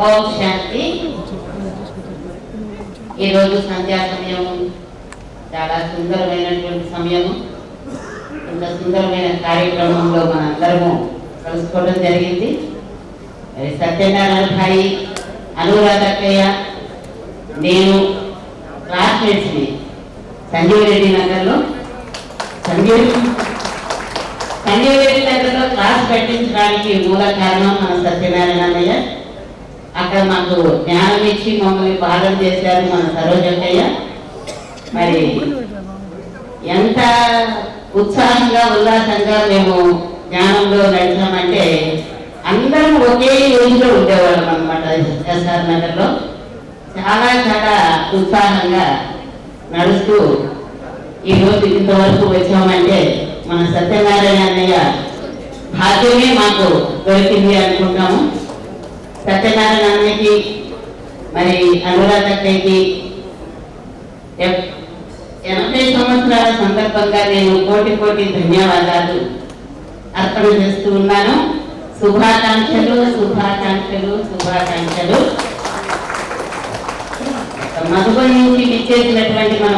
ఓం శాంతి. ఈరోజు సంధ్యా సమయం చాలా సుందరమైనటువంటి సమయము. ఇంత సుందరమైన కార్యక్రమంలో మనందరము కలుసుకోవడం జరిగింది. మరి సత్యనారాయణ భాయి, అనురాధ అక్కయ్య, నేను క్లాస్మేట్స్ని సంజీవ్ రెడ్డి నగర్లో క్లాస్ పెట్టించడానికి మూల కారణం మన సత్యనారాయణ అన్నయ్య. అక్కడ మాకు జ్ఞానం ఇచ్చి మమ్మల్ని పాలన చేశారు మన సరోజక్కయ్య. మరి ఎంత ఉత్సాహంగా ఉల్లాసంగా మేము జ్ఞానంలో నడిచామంటే అందరం ఒకే ఏజ్లో ఉండేవాళ్ళం అనమాట. ఎస్ఆర్ నగర్లో చాలా చాలా ఉత్సాహంగా నడుస్తూ ఈరోజు ఇంతవరకు వచ్చామంటే మన సత్యనారాయణ అన్నయ్య భాగ్యమే మాకు దొరికింది అనుకుంటాము. సత్యనారాయణ అన్నయ్యకి మరి అనురాధ అక్కయ్యకి 80 సంవత్సరాల సందర్భంగా నేను కోటి కోటి ధన్యవాదాలు అర్పణ చేస్తూ ఉన్నాను. శుభాకాంక్షలు శుభాకాంక్షలు శుభాకాంక్షలు. మధుబన్ నుంచి ఇచ్చేసినటువంటి మన